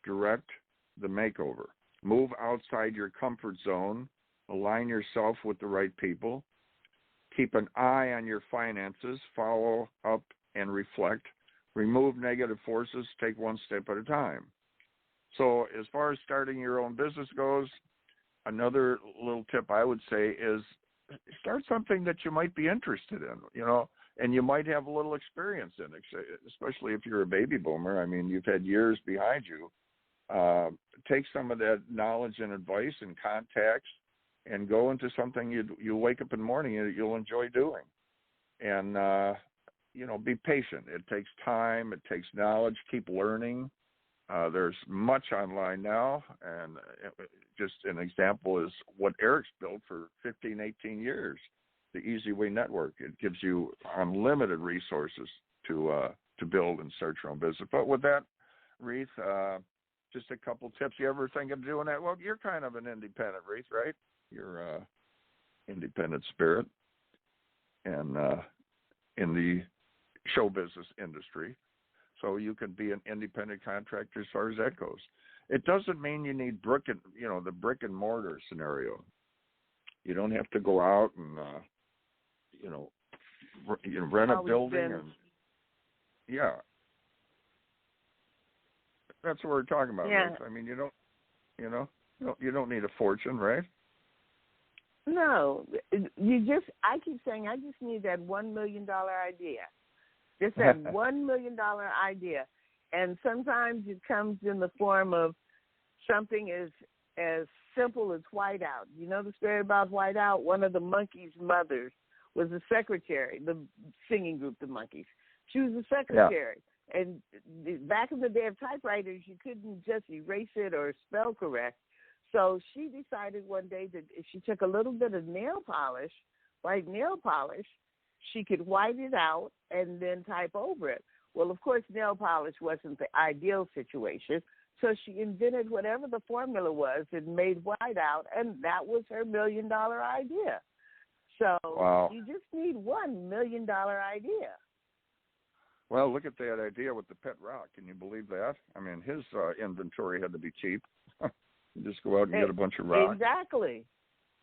direct the makeover. Move outside your comfort zone. Align yourself with the right people. Keep an eye on your finances. Follow up and reflect. Remove negative forces. Take one step at a time. So as far as starting your own business goes, another little tip I would say is start something that you might be interested in. and you might have a little experience in it, especially if you're a baby boomer. I mean, you've had years behind you. Take some of that knowledge and advice and contacts and go into something you wake up in the morning and you'll enjoy doing. And, be patient. It takes time. It takes knowledge. Keep learning. There's much online now. And just an example is what Eric's built for 15, 18 years, the EZWAY network. It gives you unlimited resources to build and start your own business. But with that, Reatha, just a couple tips. You ever think of doing that? Well, you're kind of an independent, Reatha, right? You're independent spirit and in the show business industry. So you can be an independent contractor as far as that goes. It doesn't mean you need the brick and mortar scenario. You don't have to go out and rent a building and that's what we're talking about. Yeah. Right? I mean, you don't need a fortune, right? No, I keep saying I just need that $1 million idea. Just that $1 million idea. And sometimes it comes in the form of something as simple as Whiteout. You know the story about Whiteout? One of the Monkees' mothers was the secretary, the singing group, the Monkees. She was the secretary. Yeah. And back in the day of typewriters, you couldn't just erase it or spell correct. So she decided one day that if she took a little bit of white nail polish, she could white it out and then type over it. Well, of course, nail polish wasn't the ideal situation, so she invented whatever the formula was and made white out, and that was her $1 million idea. So You just need $1 million idea. Well, look at that idea with the pet rock. Can you believe that? I mean, his inventory had to be cheap. You just go out and get a bunch of rocks. Exactly.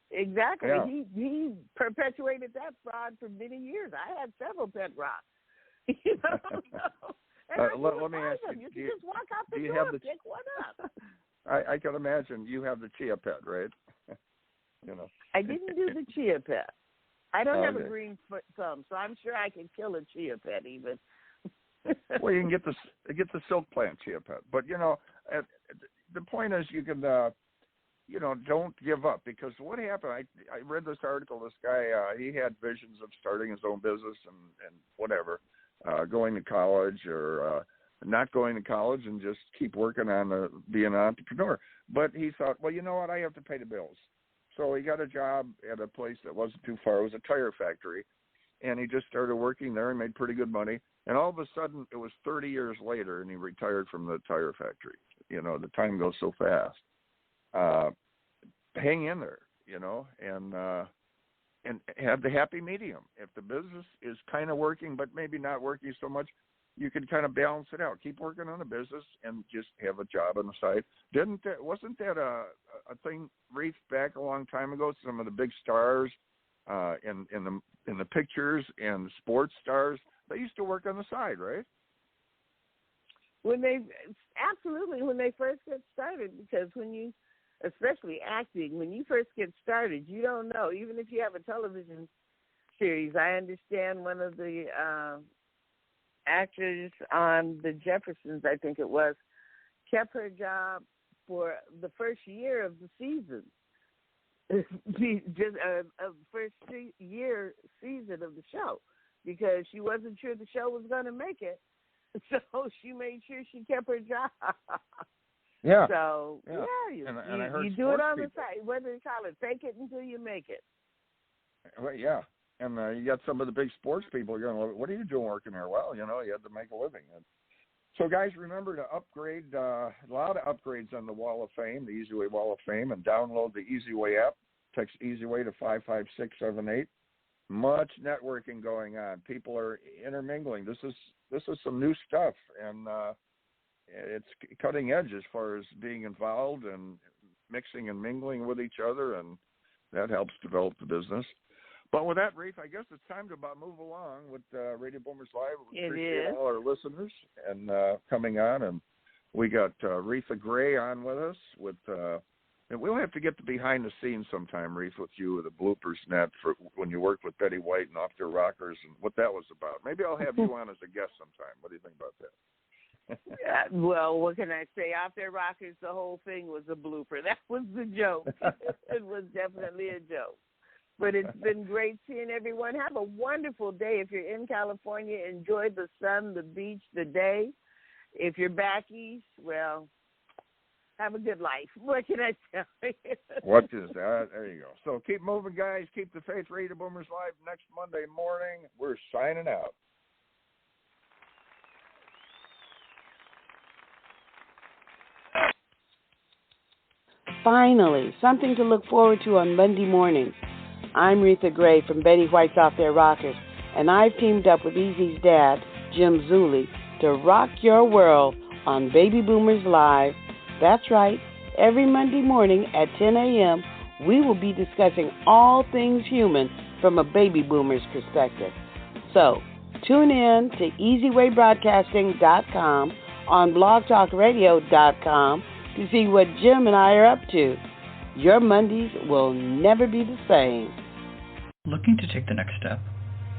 Yeah. He perpetuated that fraud for many years. I had several pet rocks. Let me ask you. You can just walk out the door and pick one up. I can imagine you have the chia pet, right? I didn't do the chia pet. I don't have a green thumb, so I'm sure I can kill a chia pet even. Well, you can get the silk plant chia pet, but the point is you can don't give up, because what happened? I read this article. This guy he had visions of starting his own business and whatever, going to college or not going to college and just keep working on being an entrepreneur. But he thought, well, you know what? I have to pay the bills. So he got a job at a place that wasn't too far. It was a tire factory. And he just started working there and made pretty good money. And all of a sudden, it was 30 years later, and he retired from the tire factory. The time goes so fast. Hang in there, and have the happy medium. If the business is kind of working, but maybe not working so much, you can kind of balance it out. Keep working on the business and just have a job on the side. Wasn't that a thing, Reatha, back a long time ago? Some of the big stars in the pictures and the sports stars, they used to work on the side, right? When they first get started, because especially acting, when you first get started, you don't know. Even if you have a television series, I understand one of the actors on The Jeffersons, I think it was, kept her job for the first year of the season. Just a first year season of the show, because she wasn't sure the show was going to make it. So she made sure she kept her job. Yeah. So, you do it on the side. Whether you call it fake it until you make it. Well, yeah. And you got some of the big sports people going, what are you doing working here? Well, you had to make a living. So, guys, remember to upgrade, a lot of upgrades on the Wall of Fame, the EZWAY Wall of Fame, and download the EZWAY app. Text EZWAY to 55678. Much networking going on. People are intermingling. This is some new stuff, and it's cutting edge as far as being involved and mixing and mingling with each other, and that helps develop the business. But with that, Reatha, I guess it's time to about move along with Radio Boomers Live. We appreciate all our listeners and coming on, and we got Reatha Gray on with us with And we'll have to get the behind the scenes sometime, Reatha, with you with the bloopers net for when you worked with Betty White and Off Their Rockers and what that was about. Maybe I'll have you on as a guest sometime. What do you think about that? Well, what can I say? Off Their Rockers, the whole thing was a blooper. That was the joke. It was definitely a joke. But it's been great seeing everyone. Have a wonderful day. If you're in California, enjoy the sun, the beach, the day. If you're back east, well, have a good life. What can I tell you? What is that? There you go. So keep moving, guys. Keep the faith. Radio Boomers Live next Monday morning. We're signing out. Finally, something to look forward to on Monday mornings. I'm Reatha Gray from Betty White's Off Their Rockers, and I've teamed up with Easy's dad, Jim Zuley, to rock your world on Baby Boomers Live. That's right. Every Monday morning at 10 a.m., we will be discussing all things human from a baby boomer's perspective. So, tune in to EZWayBroadcasting.com on blogtalkradio.com to see what Jim and I are up to. Your Mondays will never be the same. Looking to take the next step?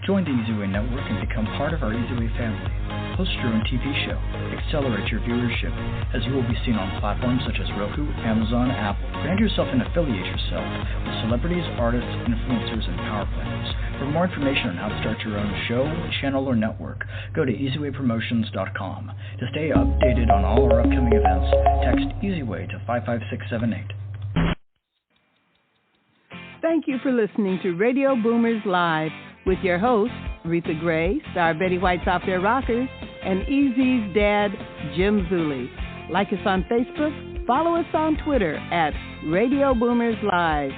Join the EZWAY network and become part of our EZWAY family. Host your own TV show. Accelerate your viewership, as you will be seen on platforms such as Roku, Amazon, Apple. Brand yourself and affiliate yourself with celebrities, artists, influencers, and power players. For more information on how to start your own show, channel, or network, go to EZWayPromotions.com. To stay updated on all our upcoming events, text EZWAY to 55678. Thank you for listening to Radio Boomers Live with your hosts, Reatha Gray, star Betty White's Off Their Rockers, and Easy's dad, Jim Zuley. Like us on Facebook, follow us on Twitter at Radio Boomers Live.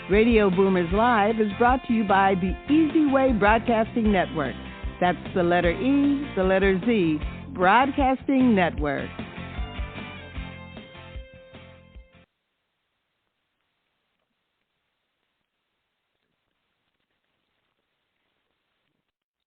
Radio Boomers Live is brought to you by the EZWAY Broadcasting Network. That's the letter E, the letter Z, Broadcasting Network.